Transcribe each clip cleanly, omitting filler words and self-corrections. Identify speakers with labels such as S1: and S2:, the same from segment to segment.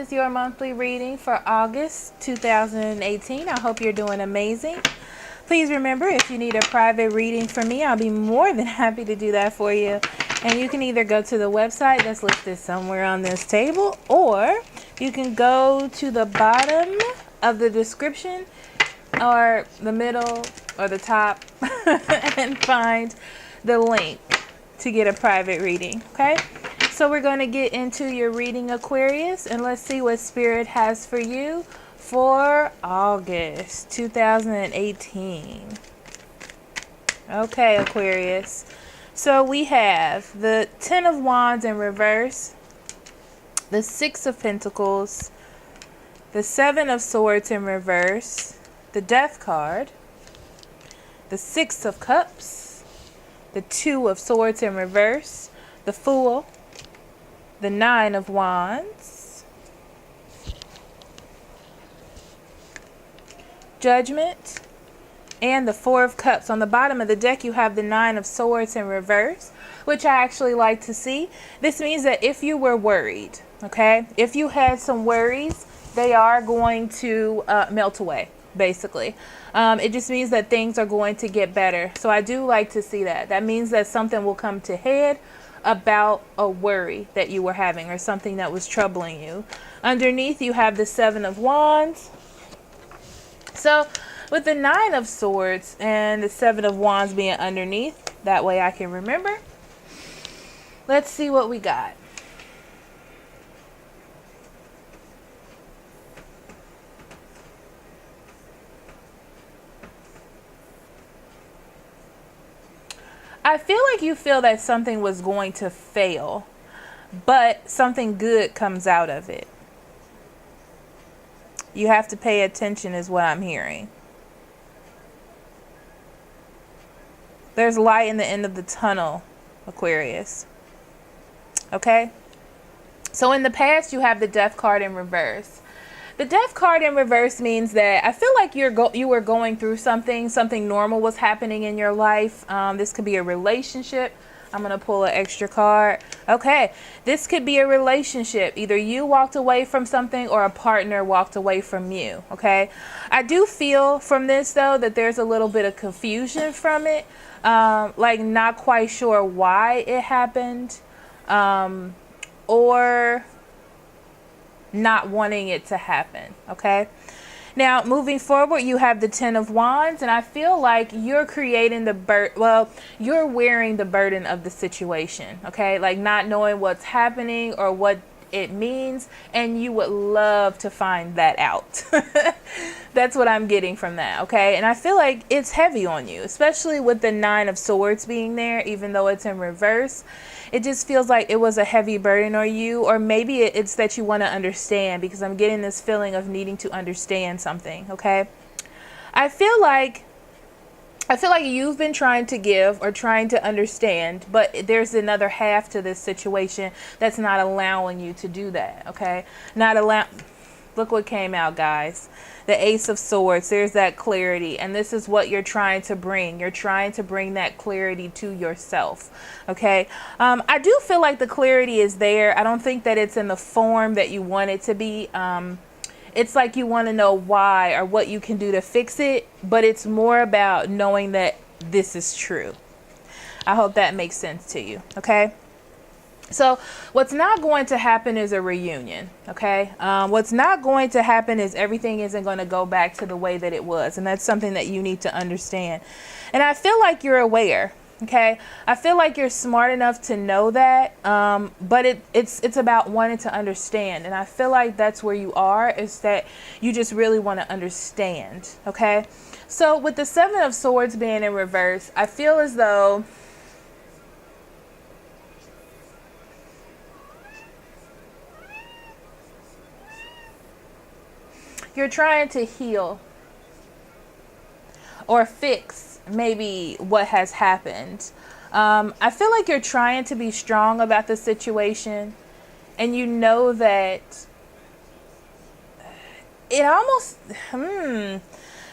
S1: with your monthly reading for August 2018. I hope you're doing amazing. Please remember, if you need a private reading from me, I'll be more than happy to do that for you. And you can either go to the website that's listed somewhere on this table, or you can go to the bottom of the description or the middle or the top and find the link to get a private reading. Okay, so we're going to get into your reading, Aquarius, and let's see what Spirit has for you for August 2018. Okay, Aquarius, so we have the 10 of Wands in reverse, the 6 of Pentacles, the 7 of Swords in reverse, the Death card, the 6 of Cups, the 2 of Swords in reverse, the Fool, the 9 of Wands, Judgment, and the 4 of Cups. On the bottom of the deck, you have the 9 of Swords in reverse, which I actually like to see. This means that if you were worried, okay, if you had some worries, they are going to melt away, basically. It just means that things are going to get better. So I do like to see that. That means that something will come to head about a worry that you were having or something that was troubling you. Underneath, you have the 7 of Wands. So with the 9 of Swords and the 7 of Wands being underneath, that way I can remember. Let's see what we got. I feel like you feel that something was going to fail, but something good comes out of it. You have to pay attention is what I'm hearing. There's light in the end of the tunnel, Aquarius. Okay? So in the past, you have the Death card in reverse. The Death card in reverse means that I feel like you were going through something normal was happening in your life. This could be a relationship. I'm going to pull an extra card. Okay, this could be a relationship. Either you walked away from something or a partner walked away from you. Okay, I do feel from this, though, that there's a little bit of confusion from it. Like not quite sure why it happened, or not wanting it to happen. Okay, now moving forward, you have the 10 of Wands, and I feel like you're creating you're wearing the burden of the situation. Okay, like not knowing what's happening or what it means, and you would love to find that out. That's what I'm getting from that. Okay, and I feel like it's heavy on you, especially with the 9 of Swords being there, even though it's in reverse. It just feels like it was a heavy burden on you, or maybe it's that you want to understand, because I'm getting this feeling of needing to understand something. Okay, I feel like you've been trying to give or trying to understand, but there's another half to this situation that's not allowing you to do that. Okay, look what came out, guys. The Ace of Swords. There's that clarity, and this is what you're trying to bring. You're trying to bring that clarity to yourself. Okay, I do feel like the clarity is there. I don't think that it's in the form that you want it to be. It's like you want to know why or what you can do to fix it, but it's more about knowing that this is true. I hope that makes sense to you. Okay, so what's not going to happen is a reunion. Okay, what's not going to happen is everything isn't going to go back to the way that it was, and that's something that you need to understand. And I feel like you're aware. Okay, I feel like you're smart enough to know that, but it's about wanting to understand, and I feel like that's where you are, is that you just really want to understand. Okay, so with the 7 of Swords being in reverse, I feel as though you're trying to heal or fix maybe what has happened. I feel like you're trying to be strong about the situation, and you know that it almost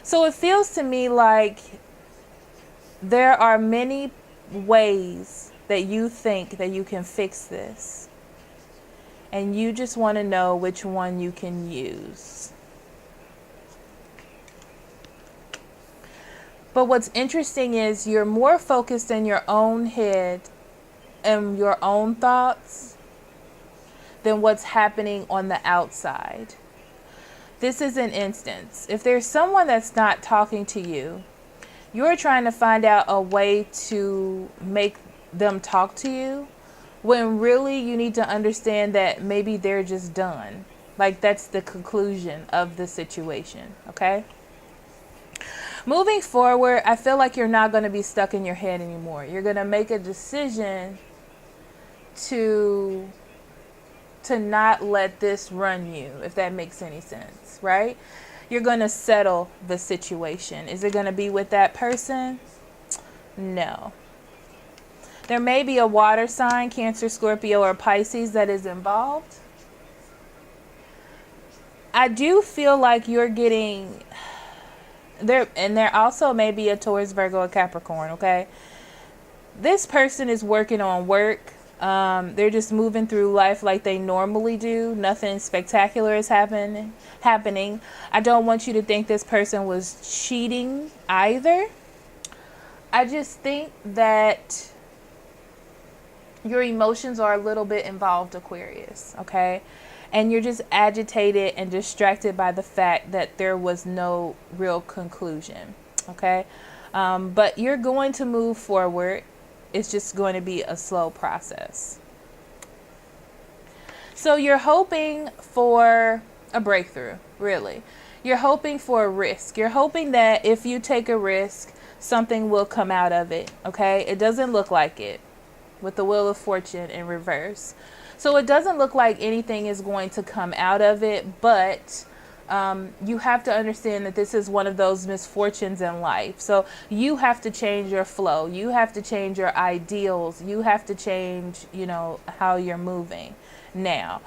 S1: so it feels to me like there are many ways that you think that you can fix this. and you just want to know which one you can use. But what's interesting is you're more focused in your own head and your own thoughts than what's happening on the outside. This is an instance. If there's someone that's not talking to you, you're trying to find out a way to make them talk to you, when really you need to understand that maybe they're just done. Like, that's the conclusion of the situation, okay? Moving forward, I feel like you're not going to be stuck in your head anymore. You're going to make a decision to not let this run you, if that makes any sense, right? You're going to settle the situation. Is it going to be with that person? No. There may be a water sign, Cancer, Scorpio, or Pisces, that is involved. I do feel like you're getting there, and there also may be a Taurus, Virgo, or Capricorn, okay? This person is working on work. They're just moving through life like they normally do. Nothing spectacular is happening. I don't want you to think this person was cheating either. I just think that your emotions are a little bit involved, Aquarius, okay? And you're just agitated and distracted by the fact that there was no real conclusion, okay? But you're going to move forward. It's just going to be a slow process. So you're hoping for a breakthrough, really. You're hoping for a risk. You're hoping that if you take a risk, something will come out of it, okay? It doesn't look like it with the Wheel of Fortune in reverse. So it doesn't look like anything is going to come out of it, but you have to understand that this is one of those misfortunes in life. So you have to change your flow. You have to change your ideals. You have to change, how you're moving now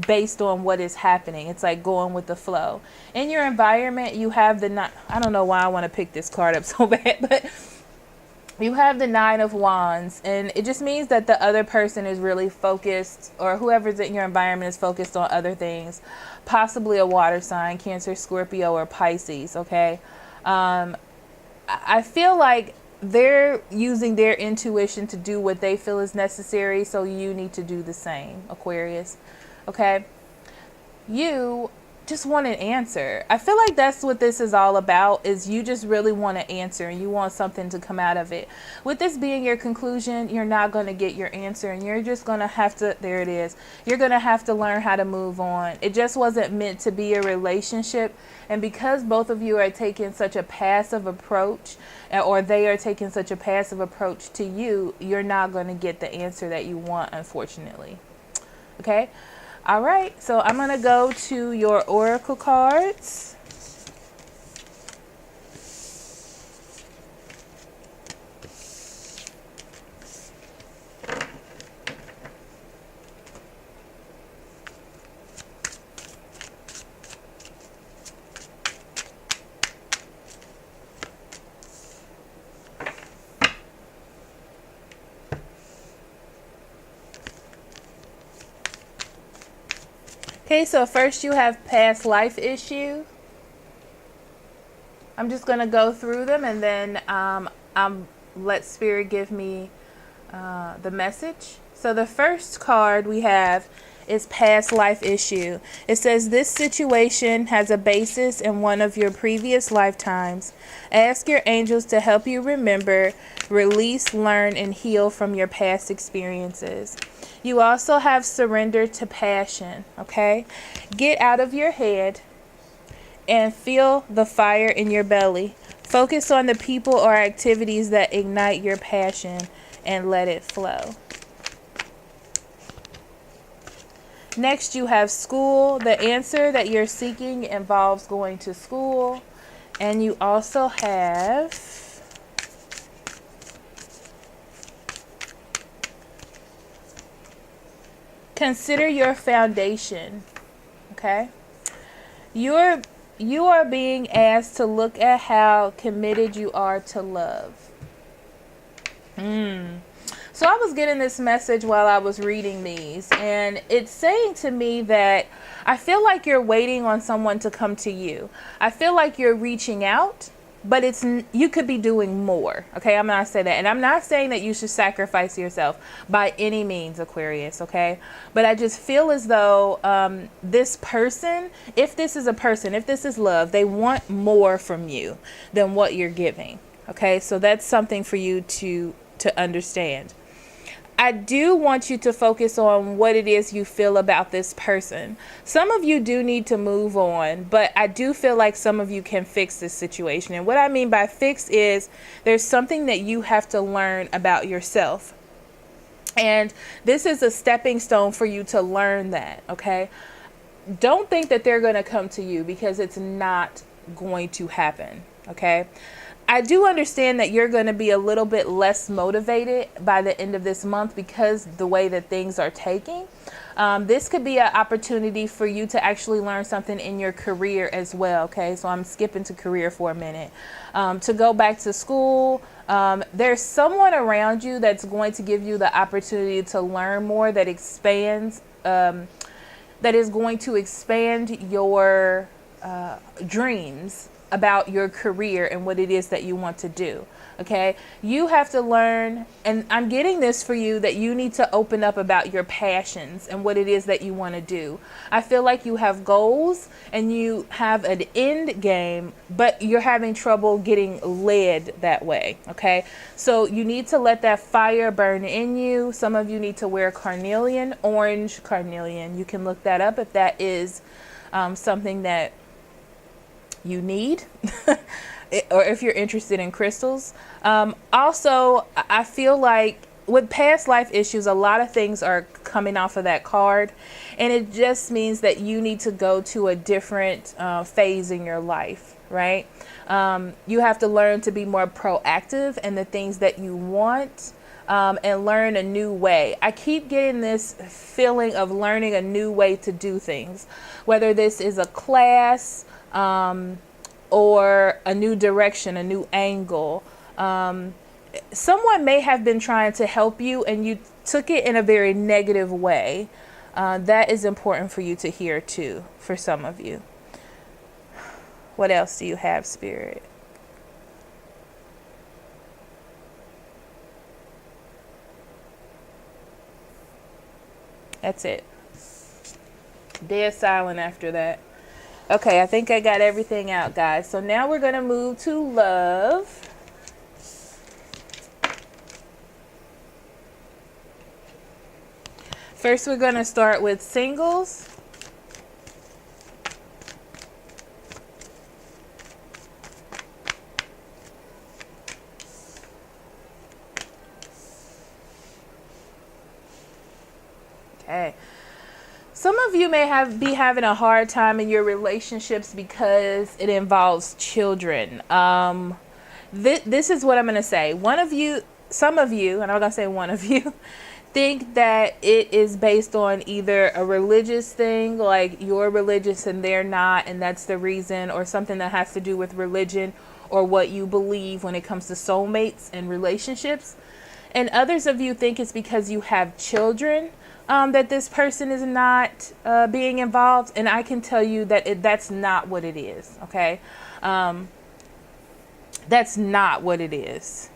S1: based on what is happening. It's like going with the flow. In your environment, you have I don't know why I want to pick this card up so bad, but you have the Nine of Wands, and it just means that the other person is really focused, or whoever's in your environment is focused on other things, possibly a water sign, Cancer, Scorpio, or Pisces, okay? I feel like they're using their intuition to do what they feel is necessary, so you need to do the same, Aquarius, okay? You just want an answer. I feel like that's what this is all about, is you just really want an answer and you want something to come out of it. With this being your conclusion, you're not going to get your answer, and you're just going to have to, there it is, you're going to have to learn how to move on. It just wasn't meant to be a relationship, and because both of you are taking such a passive approach, or they are taking such a passive approach to you, you're not going to get the answer that you want, unfortunately. Okay? All right, so I'm going to go to your oracle cards. Okay, so first you have past life issue. I'm just going to go through them, and then let Spirit give me the message. So the first card we have is past life issue. It says this situation has a basis in one of your previous lifetimes. Ask your angels to help you remember, release, learn, and heal from your past experiences. You also have surrender to passion, okay? Get out of your head and feel the fire in your belly. Focus on the people or activities that ignite your passion and let it flow. Next, you have school. The answer that you're seeking involves going to school. And you also have consider your foundation, okay? You are being asked to look at how committed you are to love. So I was getting this message while I was reading these, and it's saying to me that I feel like you're waiting on someone to come to you. I feel like you're reaching out, but you could be doing more. Okay, I'm not saying that, and I'm not saying that you should sacrifice yourself by any means, Aquarius. Okay, but I just feel as though this person, if this is a person, if this is love, they want more from you than what you're giving. Okay, so that's something for you to understand. I do want you to focus on what it is you feel about this person. Some of you do need to move on, but I do feel like some of you can fix this situation. And what I mean by fix is there's something that you have to learn about yourself. And this is a stepping stone for you to learn that, okay? Don't think that they're going to come to you, because it's not going to happen, okay? I do understand that you're going to be a little bit less motivated by the end of this month because the way that things are taking. This could be an opportunity for you to actually learn something in your career as well. Okay, so I'm skipping to career for a minute. To go back to school, there's someone around you that's going to give you the opportunity to learn more, that expands, that is going to expand your dreams about your career and what it is that you want to do. Okay, you have to learn, and I'm getting this for you, that you need to open up about your passions and what it is that you want to do. I feel like you have goals and you have an end game, but you're having trouble getting led that way. Okay, so you need to let that fire burn in you. Some of you need to wear carnelian, orange carnelian. You can look that up if that is something that you need or if you're interested in crystals. Also, I feel like with past life issues, a lot of things are coming off of that card, and it just means that you need to go to a different phase in your life, right? You have to learn to be more proactive in the things that you want, and learn a new way. I keep getting this feeling of learning a new way to do things, whether this is a class, or a new direction, a new angle. Someone may have been trying to help you and you took it in a very negative way. That is important for you to hear too, for some of you. What else do you have, Spirit? That's it. Dead silent after that. Okay, I think I got everything out, guys. So now we're going to move to love. First, we're going to start with singles. Okay. Some of you may be having a hard time in your relationships because it involves children. This is what I'm going to say. Some of you, and I'm going to say one of you, think that it is based on either a religious thing, like you're religious and they're not, and that's the reason, or something that has to do with religion or what you believe when it comes to soulmates and relationships. And others of you think it's because you have children, that this person is not being involved. And I can tell you that that's not what it is. Okay. That's not what it is.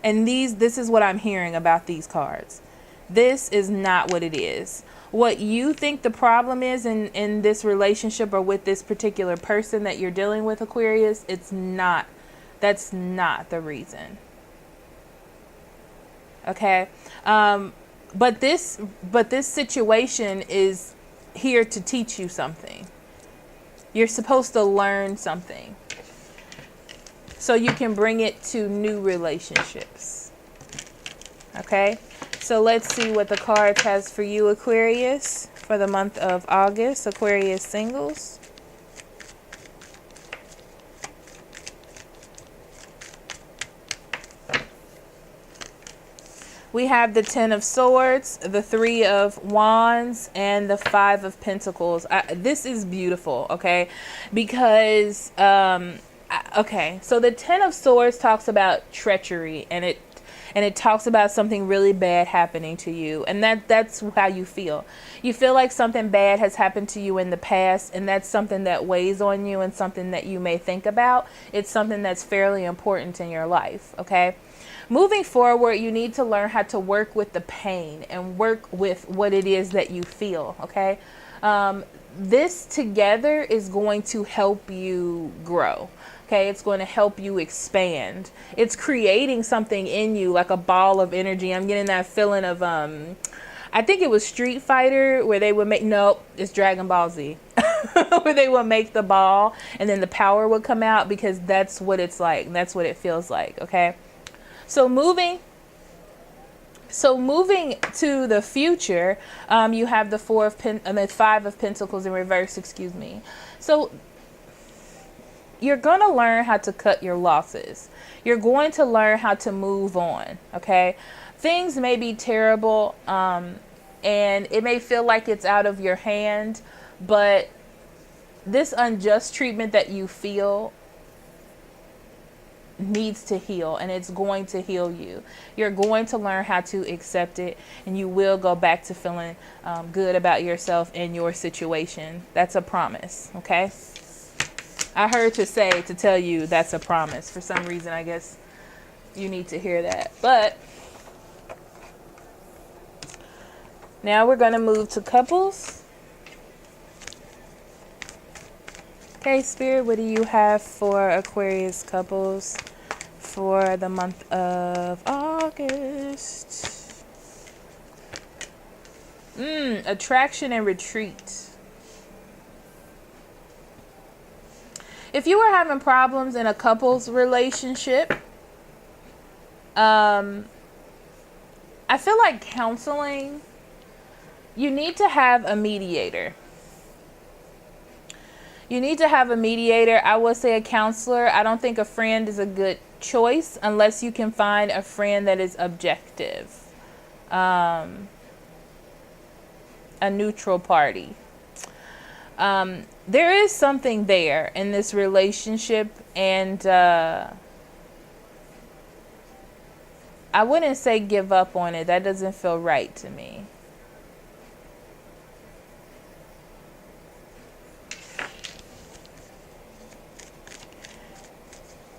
S1: And this is what I'm hearing about these cards. This is not what it is. What you think the problem is in this relationship or with this particular person that you're dealing with, Aquarius, it's not. That's not the reason. Okay. But this situation is here to teach you something. You're supposed to learn something so you can bring it to new relationships. Okay, so let's see what the card has for you, Aquarius, for the month of August. Aquarius singles. We have the 10 of Swords, the 3 of Wands, and the 5 of Pentacles. This is beautiful, okay? Because, okay, so the 10 of Swords talks about treachery, and and it talks about something really bad happening to you, and that's how you feel. You feel like something bad has happened to you in the past, and that's something that weighs on you and something that you may think about. It's something that's fairly important in your life, okay? Moving forward, you need to learn how to work with the pain and work with what it is that you feel, okay? This together is going to help you grow. Okay, it's going to help you expand. It's creating something in you, like a ball of energy. I'm getting that feeling of I think it was Street Fighter where they would make, nope, it's Dragon Ball Z. Where they would make the ball and then the power would come out, because that's what it's like. That's what it feels like, okay? So moving to the future, you have the Five of Pentacles in reverse, excuse me. So you're going to learn how to cut your losses. You're going to learn how to move on, okay? Things may be terrible, and it may feel like it's out of your hand, but this unjust treatment that you feel needs to heal, and it's going to heal you. You're going to learn how to accept it, and you will go back to feeling good about yourself and your situation. That's a promise, okay? I heard to tell you that's a promise. For some reason, I guess you need to hear that. But now we're going to move to couples. Okay, Spirit, what do you have for Aquarius couples for the month of August? Attraction and retreat. If you were having problems in a couple's relationship, I feel like counseling, you need to have a mediator. You need to have a mediator. I would say a counselor. I don't think a friend is a good choice unless you can find a friend that is objective. A neutral party. There is something there in this relationship, and I wouldn't say give up on it. That doesn't feel right to me.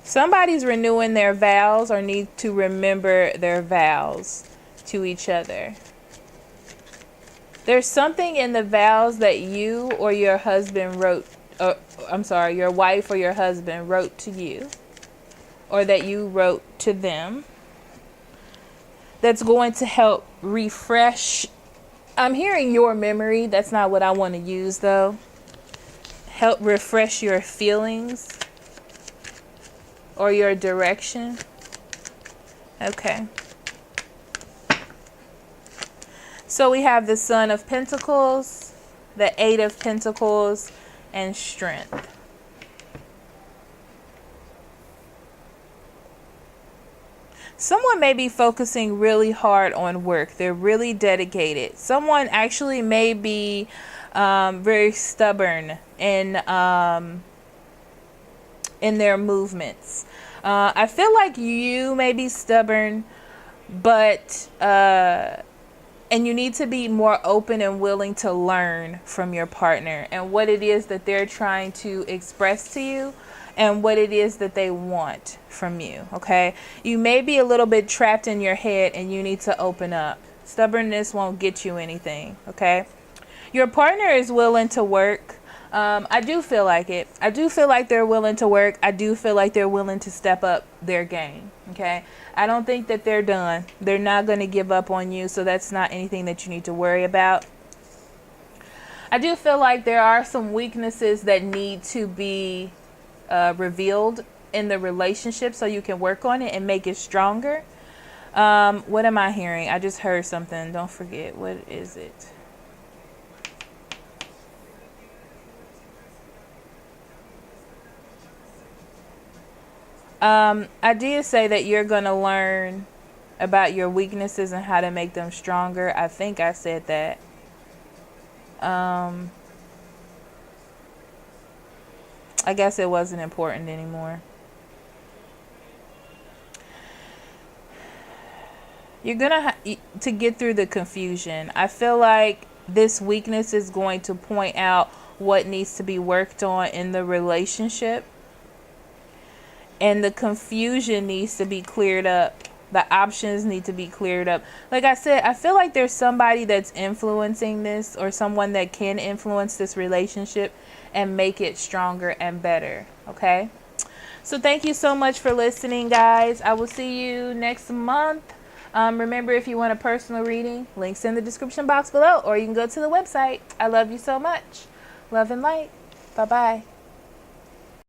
S1: Somebody's renewing their vows or need to remember their vows to each other. There's something in the vows that you or your husband wrote, your wife or your husband wrote to you, or that you wrote to them, that's going to help refresh. I'm hearing your memory. That's not what I want to use, though. Help refresh your feelings or your direction. Okay. So we have the Son of Pentacles, the Eight of Pentacles, and Strength. Someone may be focusing really hard on work. They're really dedicated. Someone actually may be very stubborn in their movements. I feel like you may be stubborn, but and you need to be more open and willing to learn from your partner and what it is that they're trying to express to you and what it is that they want from you, okay? You may be a little bit trapped in your head and you need to open up. Stubbornness won't get you anything, okay? Your partner is willing to work. I do feel like it. I do feel like they're willing to work. I do feel like they're willing to step up their game, okay? I don't think that they're done. They're not going to give up on you, so that's not anything that you need to worry about. I do feel like there are some weaknesses that need to be revealed in the relationship so you can work on it and make it stronger. What am I hearing? I just heard something. Don't forget. What is it? I did say that you're going to learn about your weaknesses and how to make them stronger. I think I said that. I guess it wasn't important anymore. You're gonna to get through the confusion. I feel like this weakness is going to point out what needs to be worked on in the relationship, and the confusion needs to be cleared up. The options need to be cleared up. Like I said, I feel like there's somebody that's influencing this, or someone that can influence this relationship and make it stronger and better. Okay? So thank you so much for listening, guys. I will see you next month. Remember, if you want a personal reading, links in the description box below, or you can go to the website. I love you so much. Love and light. Bye-bye.